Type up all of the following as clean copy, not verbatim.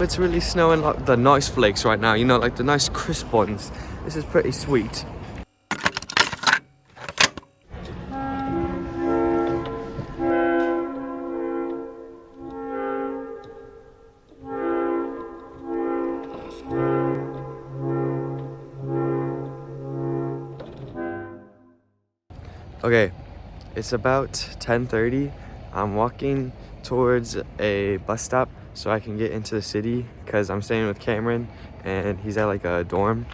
It's really snowing, like the nice flakes right now, you know, like the nice crisp ones. This is pretty sweet. Okay, it's about 10:30. I'm walking towards a bus stop so I can get into the city because I'm staying with Cameron and he's at like a dorm.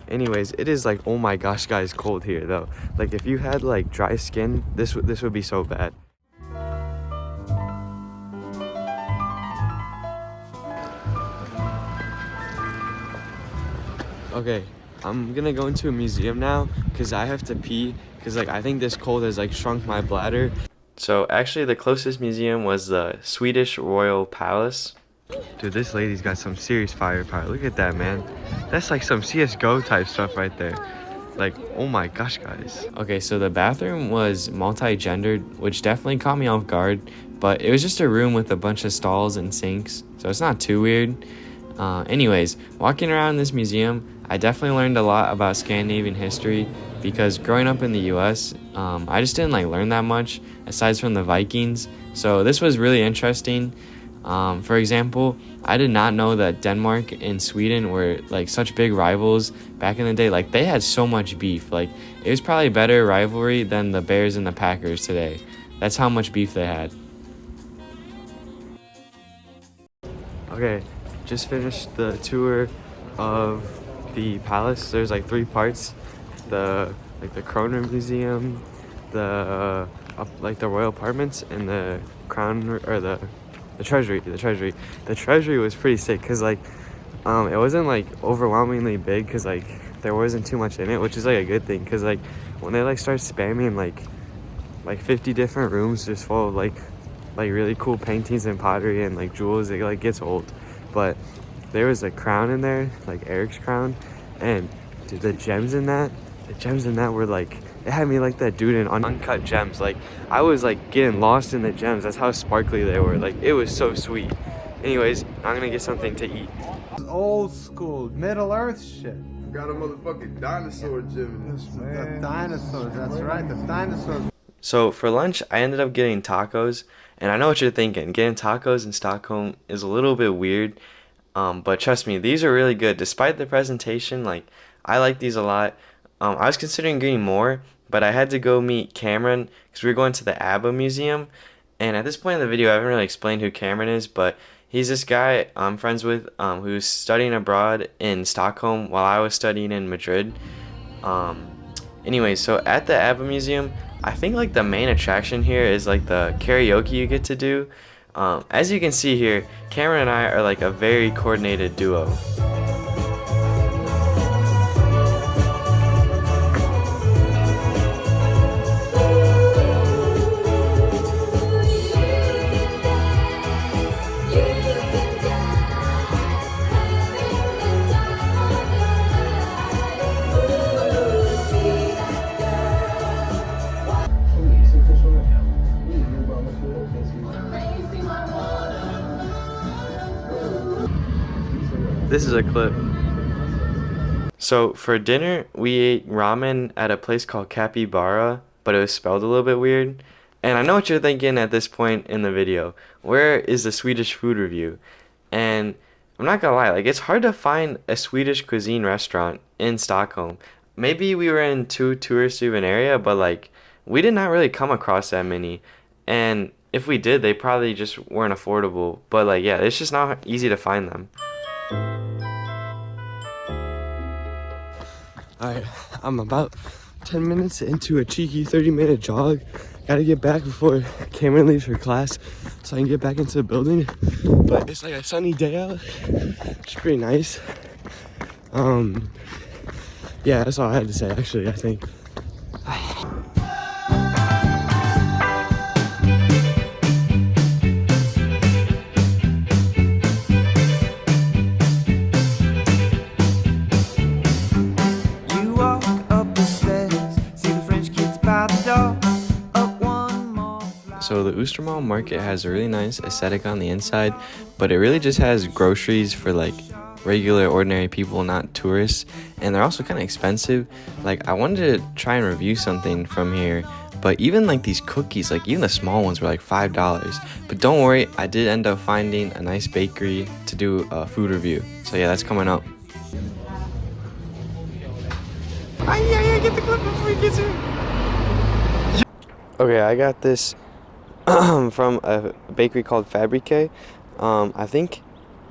Anyways, it is like, oh my gosh guys, cold here though. Like if you had like dry skin, this would be so bad. Okay, I'm gonna go into a museum now because I have to pee because like I think this cold has like shrunk my bladder. So actually the closest museum was the Swedish Royal Palace. Dude, this lady's got some serious firepower. Look at that, man. That's like some CSGO type stuff right there. Like, oh my gosh, guys. Okay, so the bathroom was multi-gendered, which definitely caught me off guard. But it was just a room with a bunch of stalls and sinks, so it's not too weird. Anyways, walking around this museum, I definitely learned a lot about Scandinavian history because growing up in the US, I just didn't like learn that much aside from the Vikings. So this was really interesting. For example, I did not know that Denmark and Sweden were like such big rivals back in the day. Like they had so much beef. Like it was probably better rivalry than the Bears and the Packers today. That's how much beef they had. Okay, just finished the tour of the palace. There's like 3 parts: the Kroner Museum, the the royal apartments, and the crown or the treasury. The treasury was pretty sick because like it wasn't like overwhelmingly big because like there wasn't too much in it, which is like a good thing because like when they like start spamming like 50 different rooms just full of like really cool paintings and pottery and like jewels, it like gets old. But there was a crown in there, like Eric's crown, and dude, the gems in that were like, it had me like that dude in Uncut Gems. Like I was like getting lost in the gems. That's how sparkly they were. Like it was so sweet. Anyways, I'm gonna get something to eat. Old school Middle Earth shit. Got a motherfucking dinosaur gym in this, man. The dinosaurs, that's right, the dinosaurs. So for lunch, I ended up getting tacos, and I know what you're thinking. Getting tacos in Stockholm is a little bit weird, but trust me, these are really good. Despite the presentation, like I like these a lot. I was considering getting more, but I had to go meet Cameron because we were going to the Abba Museum. And at this point in the video, I haven't really explained who Cameron is, but he's this guy I'm friends with who's studying abroad in Stockholm while I was studying in Madrid. Anyway, so at the Abba Museum, I think like the main attraction here is like the karaoke you get to do. As you can see here, Cameron and I are like a very coordinated duo. This is a clip. So for dinner, we ate ramen at a place called Capybara, but it was spelled a little bit weird. And I know what you're thinking at this point in the video. Where is the Swedish food review? And I'm not gonna lie, like it's hard to find a Swedish cuisine restaurant in Stockholm. Maybe we were in too touristy of an area, but like we did not really come across that many. And if we did, they probably just weren't affordable. But like yeah, it's just not easy to find them. Alright, I'm about 10 minutes into a cheeky 30-minute jog. Gotta get back before Cameron leaves for class so I can get back into the building. But it's like a sunny day out. It's pretty nice. Yeah, that's all I had to say actually, I think. So the Ostermalm market has a really nice aesthetic on the inside, but it really just has groceries for like regular ordinary people, not tourists, and they're also kind of expensive. Like I wanted to try and review something from here, but even like these cookies, like even the small ones were like $5. But don't worry, I did end up finding a nice bakery to do a food review. So yeah, that's coming up. Get the clip before he gets here. Okay, I got this from a bakery called Fabrique. I think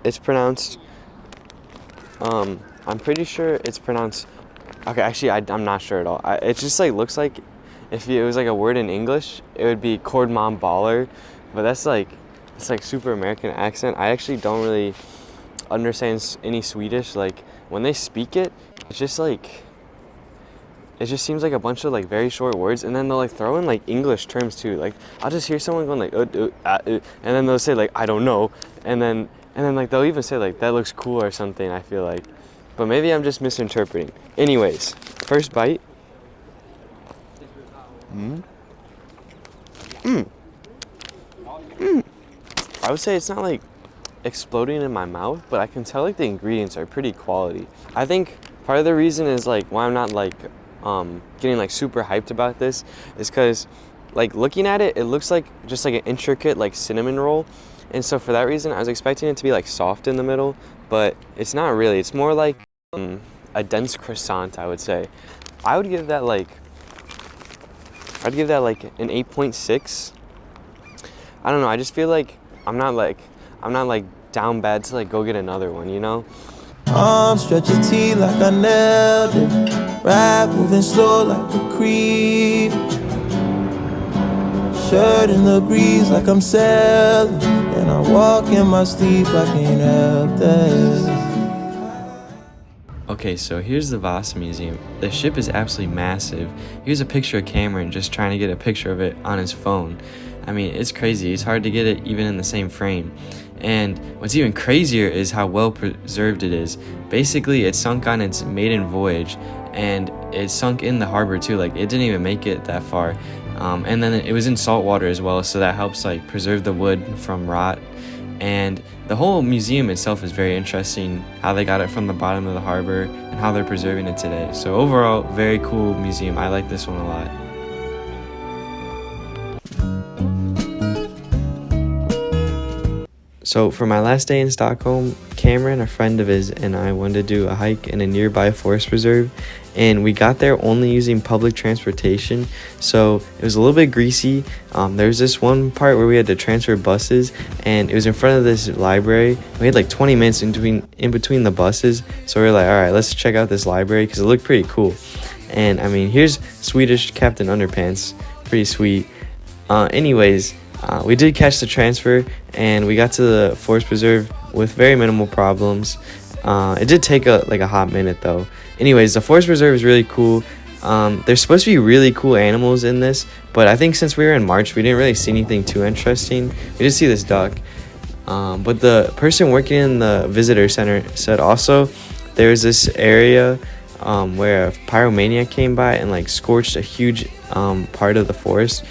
it's pronounced, I'm pretty sure it's pronounced, okay, actually I'm not sure at all. It just like looks like if it was like a word in English, it would be Kardemommeboller, but that's like, it's like super American accent. I actually don't really understand any Swedish. Like when they speak it, it's just like, it just seems like a bunch of like very short words, and then they'll like throw in like English terms too. Like I'll just hear someone going like and then they'll say like I don't know, and then like they'll even say like that looks cool or something, I feel like. But maybe I'm just misinterpreting. Anyways, first bite. I would say it's not like exploding in my mouth, but I can tell like the ingredients are pretty quality. I think part of the reason is like why I'm not like getting like super hyped about this is because like looking at it, it looks like just like an intricate like cinnamon roll, and so for that reason I was expecting it to be like soft in the middle, but it's not really. It's more like a dense croissant, I would say. I'd give that like an 8.6. I don't know, I just feel like I'm not like down bad to like go get another one, you know? Stretch your T like I nailed it. Ride moving slow like a creep. Shirt in the breeze like I'm sailing. And I walk in my sleep, I can't help that. Okay, so here's the Vasa Museum. The ship is absolutely massive. Here's a picture of Cameron just trying to get a picture of it on his phone. I mean, it's crazy. It's hard to get it even in the same frame. And what's even crazier is how well preserved it is. Basically, it sunk on its maiden voyage, and it sunk in the harbor too. Like, it didn't even make it that far. And then it was in salt water as well, so that helps like preserve the wood from rot. And the whole museum itself is very interesting, how they got it from the bottom of the harbor and how they're preserving it today. So overall, very cool museum. I like this one a lot. So for my last day in Stockholm, Cameron, a friend of his, and I wanted to do a hike in a nearby forest reserve, and we got there only using public transportation, so it was a little bit greasy. There was this one part where we had to transfer buses, and it was in front of this library. We had like 20 minutes in between the buses, so we were like, all right, let's check out this library because it looked pretty cool. And I mean, here's Swedish Captain Underpants, pretty sweet. Anyways, we did catch the transfer, and we got to the forest preserve with very minimal problems. It did take a hot minute though. Anyways, the forest preserve is really cool. There's supposed to be really cool animals in this, but I think since we were in March, we didn't really see anything too interesting. We did see this duck. But the person working in the visitor center said also there's this area where a pyromaniac came by and like scorched a huge part of the forest.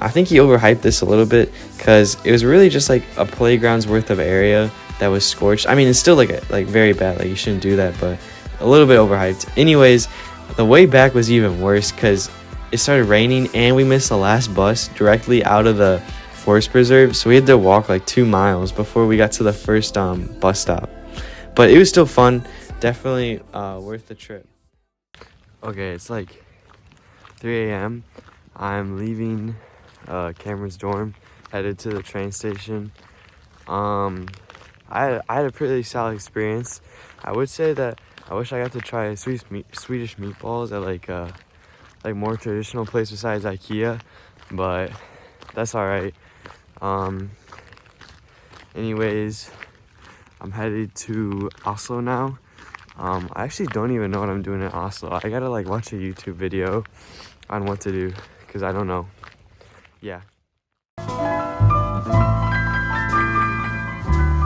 I think he overhyped this a little bit because it was really just like a playground's worth of area that was scorched. I mean, it's still like very bad. Like you shouldn't do that, but a little bit overhyped. Anyways, the way back was even worse because it started raining and we missed the last bus directly out of the forest preserve. So we had to walk like 2 miles before we got to the first bus stop. But it was still fun. Definitely worth the trip. Okay, it's like 3 a.m. I'm leaving Cameron's dorm, headed to the train station. I had a pretty solid experience. I would say that I wish I got to try Swedish meatballs at like more traditional place besides IKEA, but that's all right. Anyways, I'm headed to Oslo now. I actually don't even know what I'm doing in Oslo. I gotta like watch a YouTube video on what to do because I don't know. Yeah.